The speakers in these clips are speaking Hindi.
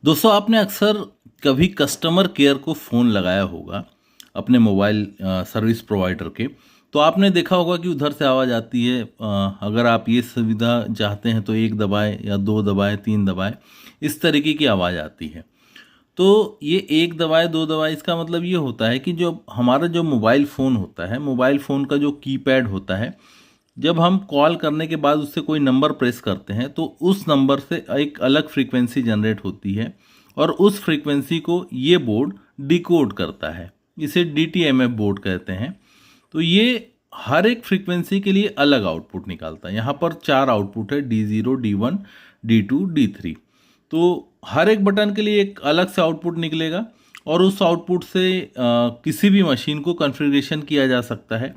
दोस्तों आपने अक्सर कभी कस्टमर केयर को फ़ोन लगाया होगा अपने मोबाइल सर्विस प्रोवाइडर के। तो आपने देखा होगा कि उधर से आवाज़ आती है, अगर आप ये सुविधा चाहते हैं तो एक दबाएं या दो दबाएं तीन दबाएं, इस तरीके की आवाज़ आती है। तो ये एक दबाएं दो दबाएं इसका मतलब ये होता है कि जो हमारा जो मोबाइल फ़ोन होता है, मोबाइल फ़ोन का जो कीपैड होता है, जब हम कॉल करने के बाद उससे कोई नंबर प्रेस करते हैं तो उस नंबर से एक अलग फ्रीक्वेंसी जनरेट होती है और उस फ्रीक्वेंसी को ये बोर्ड डिकोड करता है। इसे DTMF बोर्ड कहते हैं। तो ये हर एक फ्रीक्वेंसी के लिए अलग आउटपुट निकालता है। यहाँ पर 4 आउटपुट है, D0, D1, D2, D3। तो हर एक बटन के लिए एक अलग से आउटपुट निकलेगा और उस आउटपुट से किसी भी मशीन को कॉन्फ़िगरेशन किया जा सकता है।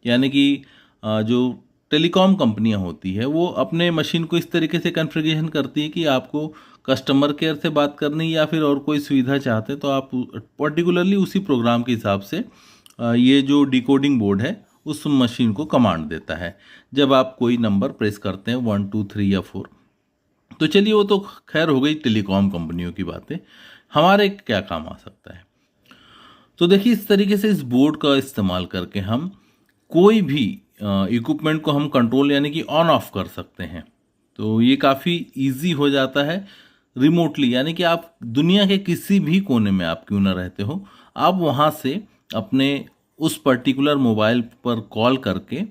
यानी कि जो टेलीकॉम कंपनियां होती है वो अपने मशीन को इस तरीके से कॉन्फ़िगरेशन करती है कि आपको कस्टमर केयर से बात करनी या फिर और कोई सुविधा चाहते हैं तो आप पर्टिकुलरली उसी प्रोग्राम के हिसाब से ये जो डिकोडिंग बोर्ड है उस मशीन को कमांड देता है जब आप कोई नंबर प्रेस करते हैं 1 2 3 या 4। तो चलिए वो तो खैर हो गई टेलीकॉम कंपनियों की बातें। हमारे क्या काम आ सकता है? तो देखिए इस तरीके से इस बोर्ड का इस्तेमाल करके हम कोई भी इक्विपमेंट को हम कंट्रोल यानी कि ऑन ऑफ कर सकते हैं। तो ये काफ़ी इजी हो जाता है रिमोटली, यानी कि आप दुनिया के किसी भी कोने में आप क्यों ना रहते हो, आप वहाँ से अपने उस पर्टिकुलर मोबाइल पर कॉल करके,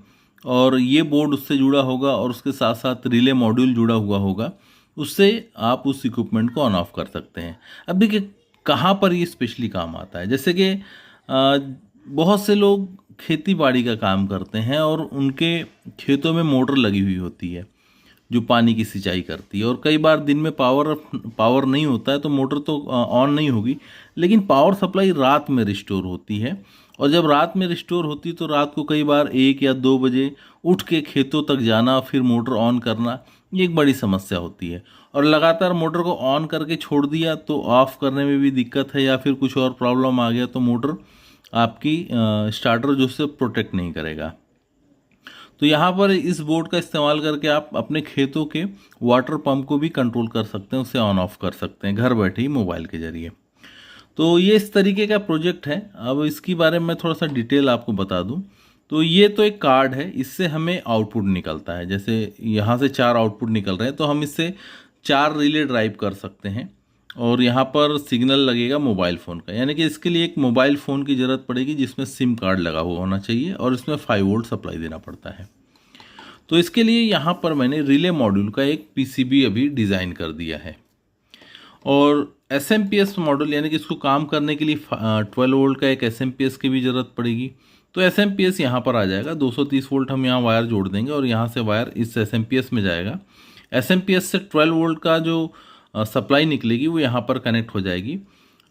और ये बोर्ड उससे जुड़ा होगा और उसके साथ साथ रिले मॉड्यूल जुड़ा हुआ होगा, उससे आप उस इक्विपमेंट को ऑन ऑफ कर सकते हैं। अब देखिए कहाँ पर ये स्पेशली काम आता है, जैसे कि बहुत से लोग खेती बाड़ी का काम करते हैं और उनके खेतों में मोटर लगी हुई होती है जो पानी की सिंचाई करती है, और कई बार दिन में पावर नहीं होता है तो मोटर तो ऑन नहीं होगी, लेकिन पावर सप्लाई रात में रिस्टोर होती है। और जब रात में रिस्टोर होती है तो रात को कई बार 1 या 2 बजे उठ के खेतों तक जाना, फिर मोटर ऑन करना, ये एक बड़ी समस्या होती है। और लगातार मोटर को ऑन करके छोड़ दिया तो ऑफ करने में भी दिक्कत है, या फिर कुछ और प्रॉब्लम आ गया तो मोटर आपकी स्टार्टर जो से प्रोटेक्ट नहीं करेगा। तो यहाँ पर इस बोर्ड का इस्तेमाल करके आप अपने खेतों के वाटर पंप को भी कंट्रोल कर सकते हैं, उसे ऑन ऑफ कर सकते हैं घर बैठे ही मोबाइल के जरिए। तो ये इस तरीके का प्रोजेक्ट है। अब इसके बारे में थोड़ा सा डिटेल आपको बता दूं तो ये तो एक कार्ड है, इससे हमें आउटपुट निकलता है। जैसे यहाँ से 4 आउटपुट निकल रहे हैं तो हम इससे 4 रिले ड्राइव कर सकते हैं, और यहाँ पर सिग्नल लगेगा मोबाइल फ़ोन का, यानी कि इसके लिए एक मोबाइल फ़ोन की ज़रूरत पड़ेगी जिसमें सिम कार्ड लगा हुआ होना चाहिए और इसमें 5 वोल्ट सप्लाई देना पड़ता है। तो इसके लिए यहाँ पर मैंने रिले मॉड्यूल का एक PCB अभी डिज़ाइन कर दिया है, और SMPS मॉडल यानी कि इसको काम करने के लिए 12 वोल्ट का एक SMPS की भी ज़रूरत पड़ेगी। तो SMPS यहाँ पर आ जाएगा, 230 वोल्ट हम यहाँ वायर जोड़ देंगे और यहाँ से वायर इस SMPS में जाएगा। SMPS से 12 वोल्ट का जो सप्लाई निकलेगी वो यहाँ पर कनेक्ट हो जाएगी,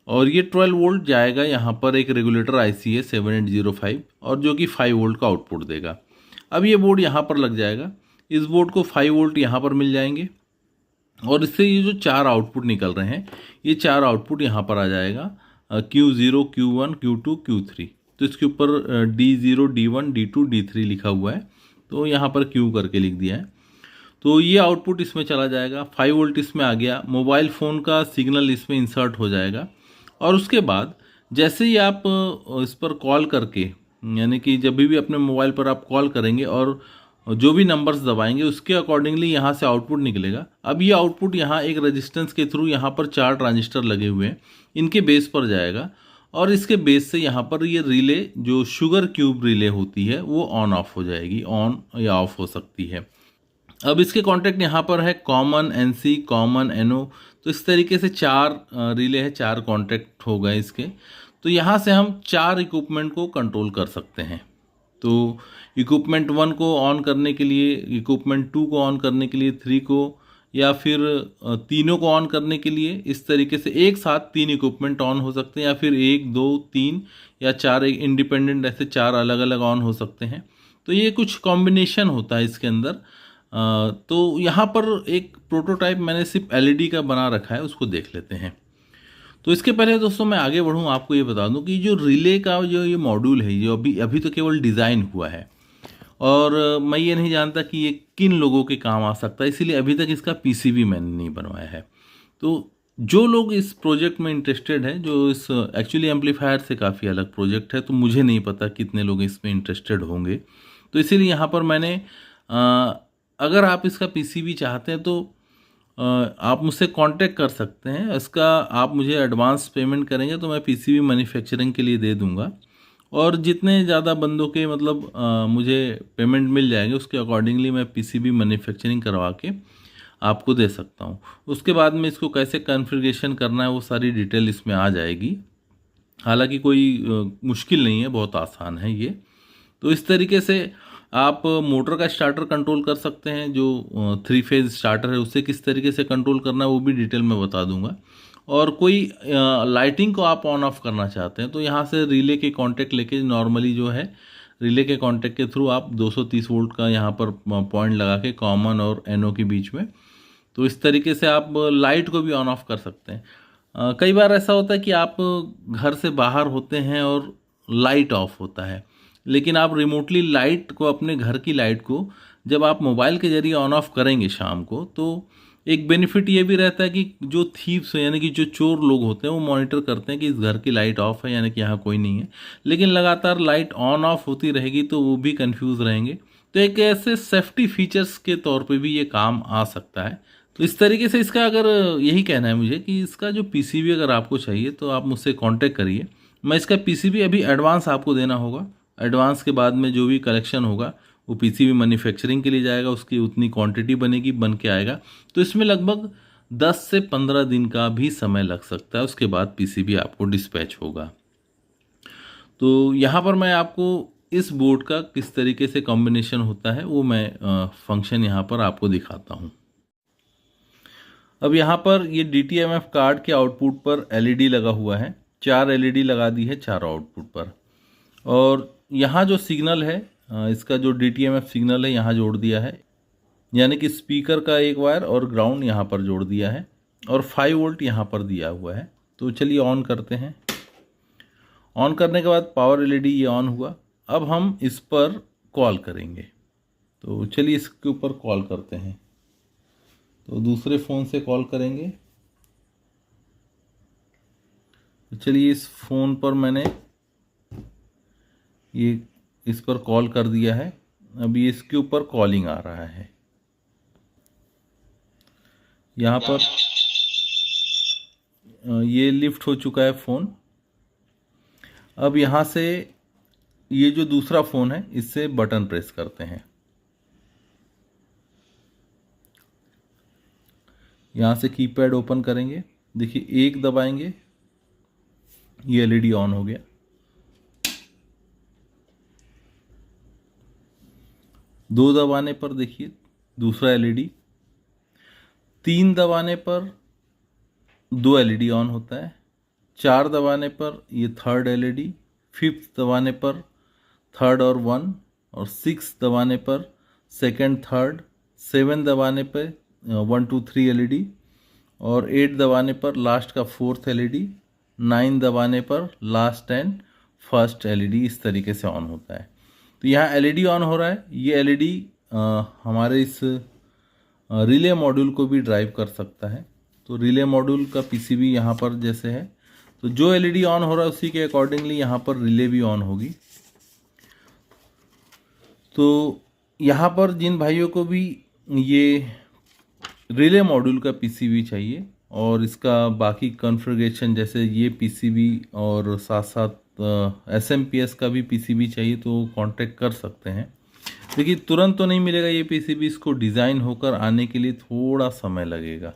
और ये 12 वोल्ट जाएगा यहाँ पर एक रेगुलेटर IC है 7805, और जो कि 5 वोल्ट का आउटपुट देगा। अब ये बोर्ड यहाँ पर लग जाएगा, इस बोर्ड को 5 वोल्ट यहाँ पर मिल जाएंगे, और इससे ये जो 4 आउटपुट निकल रहे हैं ये 4 आउटपुट यहाँ पर आ जाएगा, Q0, Q1, Q2, Q3। तो इसके ऊपर D0, D1, D2, D3 लिखा हुआ है, तो यहाँ पर Q करके लिख दिया है। तो ये आउटपुट इसमें चला जाएगा, 5 वोल्ट इसमें आ गया, मोबाइल फ़ोन का सिग्नल इसमें इंसर्ट हो जाएगा। और उसके बाद जैसे ही आप इस पर कॉल करके, यानी कि जब भी अपने मोबाइल पर आप कॉल करेंगे और जो भी नंबर्स दबाएंगे उसके अकॉर्डिंगली यहाँ से आउटपुट निकलेगा। अब ये आउटपुट यहाँ एक रेजिस्टेंस के थ्रू, यहाँ पर 4 ट्रांजिस्टर लगे हुए हैं, इनके बेस पर जाएगा, और इसके बेस से यहाँ पर ये रिले जो शुगर क्यूब रिले होती है वो ऑन ऑफ हो जाएगी, ऑन या ऑफ हो सकती है। अब इसके कॉन्टैक्ट यहाँ पर है कॉमन NC, कॉमन NO। तो इस तरीके से 4 रिले है, 4 कॉन्टैक्ट हो गए इसके। तो यहाँ से हम 4 इक्विपमेंट को कंट्रोल कर सकते हैं। तो इक्विपमेंट 1 को ऑन करने के लिए, इक्विपमेंट 2 को ऑन करने के लिए, 3 को, या फिर तीनों को ऑन करने के लिए, इस तरीके से एक साथ 3 इक्विपमेंट ऑन हो सकते हैं, या फिर 1 2 3 या 4 इंडिपेंडेंट, ऐसे 4 अलग अलग ऑन हो सकते हैं। तो ये कुछ कॉम्बिनेशन होता है इसके अंदर। तो यहाँ पर एक प्रोटोटाइप मैंने सिर्फ LED का बना रखा है, उसको देख लेते हैं। तो इसके पहले दोस्तों मैं आगे बढ़ूँ आपको ये बता दूं कि जो रिले का जो ये मॉड्यूल है, जो अभी तो केवल डिज़ाइन हुआ है, और मैं ये नहीं जानता कि ये किन लोगों के काम आ सकता है, इसीलिए अभी तक इसका PCB मैंने नहीं बनवाया है। तो जो लोग इस प्रोजेक्ट में इंटरेस्टेड है, जो इस एक्चुअली एम्पलीफायर से काफ़ी अलग प्रोजेक्ट है, तो मुझे नहीं पता कितने लोग इसमें इंटरेस्टेड होंगे। तो इसीलिए यहाँ पर मैंने अगर आप इसका पीसीबी चाहते हैं तो आप मुझसे कांटेक्ट कर सकते हैं। इसका आप मुझे एडवांस पेमेंट करेंगे तो मैं पीसीबी मैन्युफैक्चरिंग के लिए दे दूंगा, और जितने ज़्यादा बंदों के मतलब मुझे पेमेंट मिल जाएंगे उसके अकॉर्डिंगली मैं पीसीबी मैन्युफैक्चरिंग करवा के आपको दे सकता हूँ। उसके बाद में इसको कैसे कॉन्फ़िगरेशन करना है वो सारी डिटेल इसमें आ जाएगी। हालांकि कोई मुश्किल नहीं है, बहुत आसान है ये। तो इस तरीके से आप मोटर का स्टार्टर कंट्रोल कर सकते हैं। जो 3 फेज स्टार्टर है उसे किस तरीके से कंट्रोल करना है वो भी डिटेल में बता दूंगा। और कोई लाइटिंग को आप ऑन ऑफ करना चाहते हैं तो यहाँ से रिले के कांटेक्ट लेके नॉर्मली जो है रिले के कांटेक्ट के थ्रू आप 230 वोल्ट का यहाँ पर पॉइंट लगा के कॉमन और एनओ के बीच में, तो इस तरीके से आप लाइट को भी ऑन ऑफ कर सकते हैं। कई बार ऐसा होता है कि आप घर से बाहर होते हैं और लाइट ऑफ होता है, लेकिन आप रिमोटली लाइट को, अपने घर की लाइट को जब आप मोबाइल के जरिए ऑन ऑफ करेंगे शाम को, तो एक बेनिफिट ये भी रहता है कि जो थीव्स यानी कि जो चोर लोग होते हैं वो मॉनिटर करते हैं कि इस घर की लाइट ऑफ है यानी कि यहाँ कोई नहीं है। लेकिन लगातार लाइट ऑन ऑफ होती रहेगी तो वो भी कंफ्यूज रहेंगे। तो एक ऐसे सेफ्टी फीचर्स के तौर पे भी ये काम आ सकता है। तो इस तरीके से इसका अगर यही कहना है मुझे कि इसका जो पीसीबी अगर आपको चाहिए तो आप मुझसे कांटेक्ट करिए। मैं इसका पीसीबी अभी एडवांस आपको देना होगा। एडवांस के बाद में जो भी कलेक्शन होगा वो पीसीबी मैन्युफैक्चरिंग के लिए जाएगा, उसकी उतनी क्वांटिटी बनेगी, बन के आएगा। तो इसमें लगभग 10 से 15 दिन का भी समय लग सकता है, उसके बाद पीसीबी आपको डिस्पैच होगा। तो यहाँ पर मैं आपको इस बोर्ड का किस तरीके से कॉम्बिनेशन होता है वो मैं फंक्शन यहाँ पर आपको दिखाता हूँ। अब यहाँ पर ये DTMF कार्ड के आउटपुट पर एलईडी लगा हुआ है। 4 एलईडी लगा दी है चारों आउटपुट पर, और यहाँ जो सिग्नल है इसका जो DTMF सिग्नल है यहाँ जोड़ दिया है, यानी कि स्पीकर का एक वायर और ग्राउंड यहाँ पर जोड़ दिया है, और 5 वोल्ट यहाँ पर दिया हुआ है। तो चलिए ऑन करते हैं। ऑन करने के बाद पावर एलईडी ये ऑन हुआ। अब हम इस पर कॉल करेंगे, तो चलिए इसके ऊपर कॉल करते हैं। तो दूसरे फ़ोन से कॉल करेंगे। तो चलिए इस फ़ोन पर मैंने ये इस पर कॉल कर दिया है। अभी इसके ऊपर कॉलिंग आ रहा है। यहाँ पर ये लिफ्ट हो चुका है फ़ोन। अब यहाँ से ये जो दूसरा फ़ोन है इससे बटन प्रेस करते हैं। यहाँ से कीपैड ओपन करेंगे। देखिए 1 दबाएंगे, ये एलईडी ऑन हो गया। 2 दबाने पर देखिए दूसरा एलईडी। 3 दबाने पर 2 एलईडी ऑन होता है। 4 दबाने पर ये थर्ड एलईडी। 5th दबाने पर थर्ड और 1, और 6 दबाने पर सेकंड थर्ड। 7 दबाने पर 1 2 3 एलईडी, और 8 दबाने पर लास्ट का 4th एलईडी। 9 दबाने पर लास्ट एंड फर्स्ट एलईडी इस तरीके से ऑन होता है। तो यहाँ एलईडी ऑन हो रहा है। ये एलईडी हमारे इस रिले मॉड्यूल को भी ड्राइव कर सकता है। तो रिले मॉड्यूल का पीसीबी यहाँ पर जैसे है, तो जो एलईडी ऑन हो रहा है उसी के अकॉर्डिंगली यहाँ पर रिले भी ऑन होगी। तो यहाँ पर जिन भाइयों को भी ये रिले मॉड्यूल का पीसीबी चाहिए और इसका बाकी कॉन्फ़िगरेशन जैसे ये पीसीबी और साथ साथ SMPS का भी पीसीबी चाहिए तो कांटेक्ट कर सकते हैं। देखिए तुरंत तो नहीं मिलेगा ये पीसीबी, इसको डिज़ाइन होकर आने के लिए थोड़ा समय लगेगा।